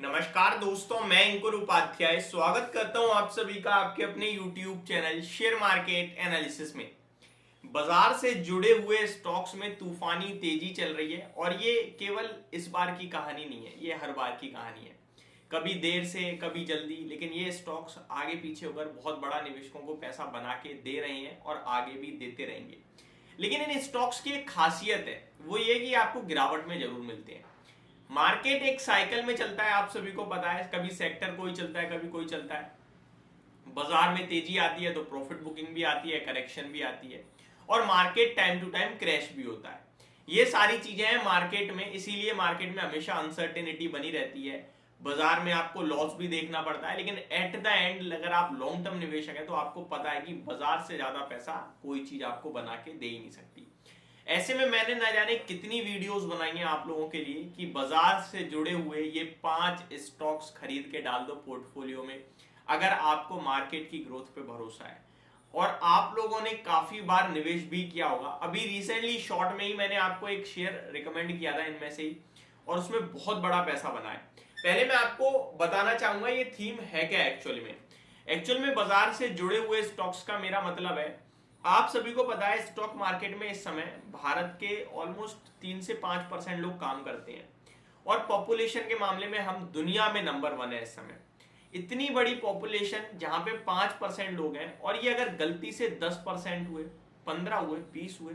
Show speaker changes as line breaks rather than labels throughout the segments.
नमस्कार दोस्तों, मैं अंकुर उपाध्याय स्वागत करता हूं आप सभी का आपके अपने YouTube channel share market analysis में। बाजार से जुड़े हुए स्टॉक्स में तूफानी तेजी चल रही है और ये केवल इस बार की कहानी नहीं है, ये हर बार की कहानी है। कभी देर से कभी जल्दी, लेकिन ये स्टॉक्स आगे पीछे होकर बहुत बड़ा निवेशकों को पैसा बना के दे रहे हैं और आगे भी देते रहेंगे। लेकिन इन स्टॉक्स की एक खासियत है, वो ये कि आपको गिरावट में जरूर मिलते हैं। मार्केट एक साइकिल में चलता है, आप सभी को पता है। कभी सेक्टर कोई चलता है, कभी कोई चलता है। बाजार में तेजी आती है तो प्रॉफिट बुकिंग भी आती है, करेक्शन भी आती है, और market time to time crash भी होता है। ये सारी चीजें हैं मार्केट में, इसीलिए मार्केट में हमेशा अनसर्टेनिटी बनी रहती है। बाजार में आपको लॉस भी देखना पड़ता है, लेकिन एट द एंड अगर आप लॉन्ग टर्म निवेशक हैं तो आपको पता है कि बाजार से ज्यादा पैसा कोई चीज आपको बना के दे ही नहीं सकती। ऐसे में मैंने ना जाने कितनी वीडियोस बनाई हैं आप लोगों के लिए कि बाजार से जुड़े हुए ये 5 स्टॉक्स खरीद के डाल दो पोर्टफोलियो में, अगर आपको मार्केट की ग्रोथ पे भरोसा है। और आप लोगों ने काफी बार निवेश भी किया होगा। अभी रिसेंटली शॉर्ट में ही मैंने आपको एक शेयर रिकमेंड किया था इनमें से ही, और उसमें बहुत बड़ा पैसा बना है। पहले मैं आपको बताना चाहूंगा ये थीम है क्या एक्चुअल में बाजार से जुड़े हुए स्टॉक्स का मेरा मतलब है, आप सभी को पता है स्टॉक मार्केट में इस समय भारत के ऑलमोस्ट 3 से 5% लोग काम करते हैं, और पॉपुलेशन के मामले में हम दुनिया में नंबर 1 है इस समय। इतनी बड़ी पॉपुलेशन जहां पे 5% लोग हैं, और ये अगर गलती से 10% हुए, 15 हुए, 20 हुए,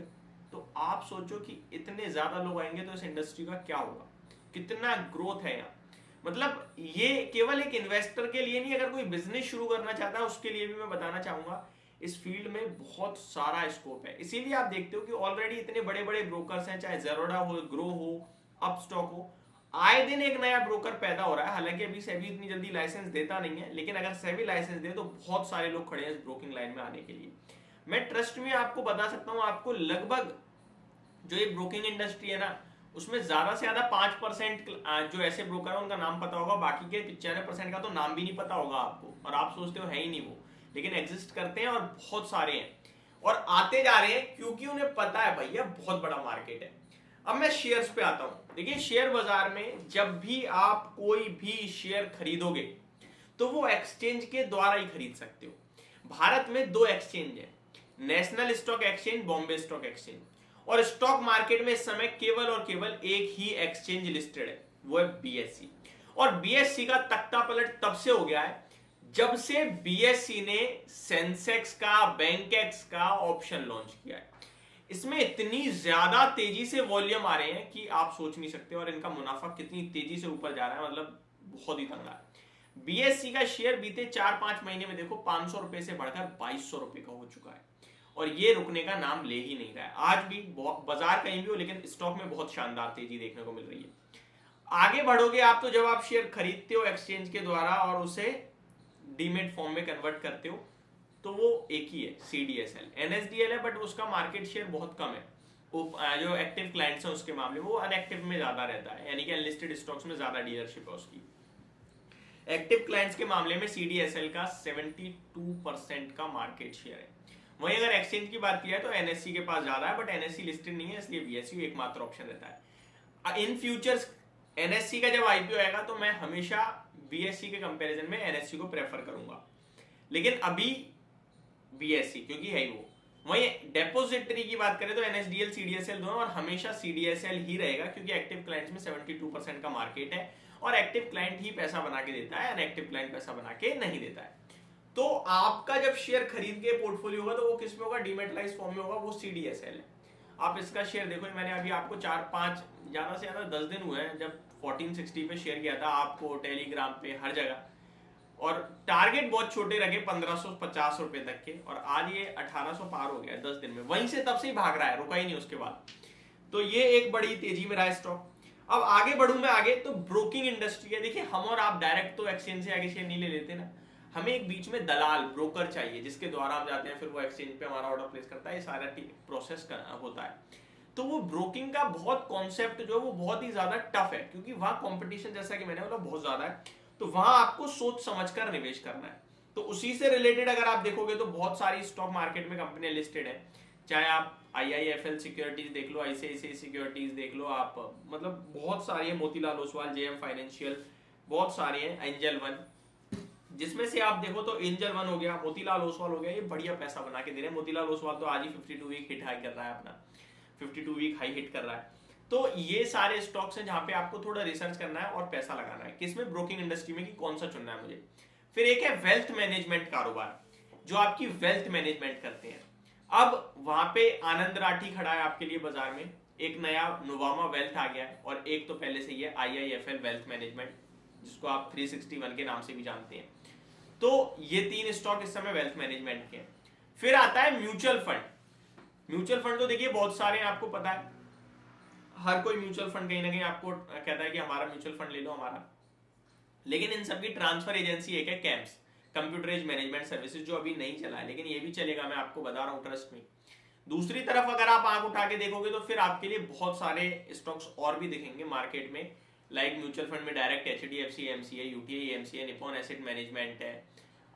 तो आप सोचो कि इतने ज्यादा लोग आएंगे तो इस इंडस्ट्री का क्या होगा, कितना ग्रोथ है यहाँ। मतलब ये केवल एक इन्वेस्टर के लिए नहीं, अगर कोई बिजनेस शुरू करना चाहता है उसके लिए भी मैं बताना चाहूंगा इस फील्ड में बहुत सारा स्कोप है। इसीलिए आप देखते हो कि ऑलरेडी इतने बड़े बड़े ब्रोकर्स हैं, चाहे ज़ेरोडा हो, ग्रो हो, अपस्टॉक हो, आए दिन एक नया ब्रोकर पैदा हो रहा है। हालांकि अभी सेबी इतनी जल्दी लाइसेंस देता नहीं है, लेकिन अगर सेबी लाइसेंस दे तो बहुत सारे लोग खड़े हैं इस ब्रोकिंग लाइन में आने के लिए। मैं ट्रस्ट में आपको बता सकता हूँ, आपको लगभग जो ये ब्रोकिंग इंडस्ट्री है ना, उसमें ज्यादा से ज्यादा 5% जो ऐसे ब्रोकर है उनका नाम पता होगा, बाकी के 95% का तो नाम भी नहीं पता होगा आपको, और आप सोचते हो है ही नहीं वो, लेकिन एग्जिस्ट करते हैं और बहुत सारे हैं और आते जा रहे हैं, क्योंकि उन्हें पता है भैया बहुत बड़ा मार्केट है। अब मैं शेयर्स पे आता हूं। देखिए, शेयर बाजार में जब भी आप कोई भी शेयर खरीदोगे तो वो एक्सचेंज के द्वारा ही खरीद सकते हो। भारत में 2 एक्सचेंज है, national stock exchange, Bombay stock exchange. और स्टॉक मार्केट में इस समय केवल और केवल एक ही एक्सचेंज लिस्टेड है, वो है बीएससी। और बीएससी का तख्ता पलट तब से हो गया है जब से बीएससी ने सेंसेक्स का, बैंकेक्स का ऑप्शन लॉन्च किया है। इसमें इतनी ज्यादा तेजी से वॉल्यूम आ रहे हैं कि आप सोच नहीं सकते, और इनका मुनाफा कितनी तेजी से ऊपर जा रहा है, मतलब बहुत ही तंगा है। बीएससी का शेयर बीते 4-5 महीने में देखो 500 रुपए से बढ़कर 2200 रुपए का हो चुका है, और ये रुकने का नाम ले ही नहीं रहा है। आज भी बाजार कहीं भी हो, लेकिन स्टॉक में बहुत शानदार तेजी देखने को मिल रही है। आगे बढ़ोगे आप तो जब आप शेयर खरीदते हो एक्सचेंज के द्वारा और उसे डीमेट फॉर्म में कन्वर्ट करते हो, तो वो एक ही है, सीडीएसएल। एनएसडीएल है, बट उसका मार्केट शेयर बहुत कम है। जो एक्टिव क्लाइंट्स हैं उसके मामले में वो अनएक्टिव में ज्यादा रहता है, यानी कि अनलिस्टेड स्टॉक्स में ज्यादा डीलरशिप है उसकी। एक्टिव क्लाइंट्स के मामले में सीडीएसएल का 72% का मार्केट शेयर है। वहीं अगर एक्सचेंज की बात की जाए तो एनएससी के पास ज्यादा है, बट एनएससी लिस्टेड नहीं है, इसलिए बीएसयू एकमात्र ऑप्शन रहता है। इन फ्यूचर्स एनएससी का जब आईपीओ आएगा तो मैं हमेशा बीएससी के कंपैरिजन में एनएससी को प्रेफर करूंगा, लेकिन अभी बीएससी क्योंकि है ही वो। वहीं डेपोजिटरी की बात करें तो एनएसडीएल, सीडीएसएल दोनों, और हमेशा सीडीएसएल ही रहेगा, क्योंकि एक्टिव क्लाइंट्स में 72% का मार्केट है, और एक्टिव क्लाइंट ही पैसा बना के देता है, अनएक्टिव क्लाइंट पैसा बना के नहीं देता है। तो आपका जब शेयर खरीद के पोर्टफोलियो होगा तो वो किस में होगा, डीमेटलाइज फॉर्म में होगा, वो सीडीएसएल है। आप इसका शेयर देखो, मैंने अभी आपको 4-5 ज्यादा से ज्यादा 10 दिन हुए हैं जब 1460 पे शेयर किया था आपको, टेलीग्राम पे, हर जगह, और टारगेट बहुत छोटे रखे 1550 रुपए तक के, और आज ये 1800 पार हो गया 10 दिन में। वहीं से तब से ही भाग रहा है, रुका ही नहीं उसके बाद। तो ये एक बड़ी तेजी में रहा है स्टॉक। अब आगे बढ़ूं मैं आगे, तो ब्रोकिंग इंडस्ट्री है। देखिए, हम और आप डायरेक्ट तो एक्सचेंज से आगे शेयर नहीं ले लेते ना, हमें एक बीच में दलाल, ब्रोकर चाहिए, जिसके द्वारा हम जाते हैं, फिर वो एक्सचेंज पे हमारा ऑर्डर प्लेस करता है, ये सारा प्रोसेस होता है। तो वो ब्रोकिंग का बहुत कॉन्सेप्ट जो है वो बहुत ही ज्यादा टफ है, क्योंकि वहां कंपटीशन, जैसा कि मैंने बोला, बहुत ज्यादा है। तो वहां आपको सोच समझकर निवेश करना है। तो उसी से रिलेटेड अगर आप देखोगे तो बहुत सारी स्टॉक मार्केट में कंपनियां लिस्टेड है, चाहे आप आईआईएफएल सिक्योरिटीज देख लो, आईसीआईसीआई सिक्योरिटीज देख लो, आप मतलब बहुत सारी है, मोतीलाल ओसवाल, जेएम फाइनेंशियल, बहुत सारे हैं, एंजल वन, जिसमें से आप देखो तो एंजल वन हो गया, मोतीलाल ओसवाल हो गया, ये बढ़िया पैसा बना के दे रहे हैं। मोतीलाल ओसवाल तो आज ही 52 वीक हिट हाई कर रहा है, अपना 52 वीक हाई हिट कर रहा है। तो ये सारे स्टॉक्स हैं जहां पे आपको थोड़ा रिसर्च करना है और पैसा लगाना है, किसमें, ब्रोकिंग इंडस्ट्री में, कि कौन सा चुनना है मुझे। फिर एक है वेल्थ मैनेजमेंट कारोबार, जो आपकी वेल्थ मैनेजमेंट करते हैं। अब वहां पे आनंद राठी खड़ा है आपके लिए बाजार में, एक नया नुवामा वेल्थ आ गया है, और एक तो पहले से ही है IIFL वेल्थ मैनेजमेंट, जिसको आप 361 के नाम से भी जानते हैं। तो ये 3 स्टॉक इस समय वेल्थ मैनेजमेंट के हैं। फिर आता है म्यूचुअल फंड। म्यूचुअल फंड तो देखिए बहुत सारे हैं, आपको पता है, हर कोई म्यूचुअल फंड कहीं ना कहीं आपको कहता है कि हमारा म्यूचुअल फंड ले लो हमारा, लेकिन इन सबकी ट्रांसफर एजेंसी एक है कैम्स, कंप्यूटराइज्ड मैनेजमेंट सर्विसेज, जो अभी नहीं चला है, लेकिन ये भी चलेगा, मैं आपको बता रहा हूँ, ट्रस्ट में। दूसरी तरफ अगर आप आंख उठा के देखोगे तो फिर आपके लिए बहुत सारे स्टॉक्स और भी दिखेंगे मार्केट में, लाइक म्यूचुअल फंड में डायरेक्ट HDFC AMC है, UTI AMC है, निप्पॉन एसेट मैनेजमेंट है,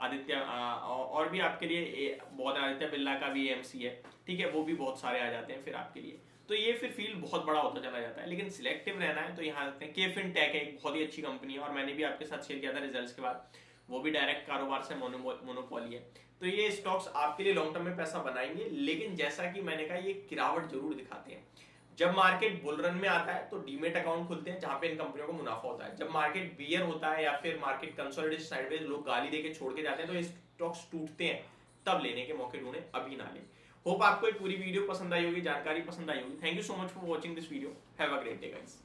आदित्य और भी आपके लिए बहुत, आदित्य बिरला का भी AMC है, ठीक है, वो भी बहुत सारे आ जाते हैं फिर आपके लिए। तो ये फिर फील्ड बहुत बड़ा होता चला जाता है, लेकिन सिलेक्टिव रहना है तो यहाँ रखते हैं। केफिन टेक है, एक बहुत ही अच्छी कंपनी है, और मैंने भी आपके साथ शेयर किया था रिजल्ट्स के बाद, वो भी डायरेक्ट कारोबार से मोनोपोली है। तो ये स्टॉक्स आपके लिए लॉन्ग टर्म में पैसा बनाएंगे, लेकिन जैसा कि मैंने कहा, ये गिरावट जरूर दिखाते हैं। जब मार्केट बुल रन में आता है तो डीमेट अकाउंट खुलते हैं, जहां पे इन कंपनियों को मुनाफा होता है। जब मार्केट बियर होता है या फिर मार्केट कंसोलिडेशन साइडवेज, लोग गाली देके छोड़ के जाते हैं, तो स्टॉक्स टूटते हैं, तब लेने के मौके ढूंढे, अभी ना लें। होप आपको ये पूरी वीडियो पसंद आई होगी, जानकारी पसंद आई होगी। Thank you so much for watching this video. Have a great day guys.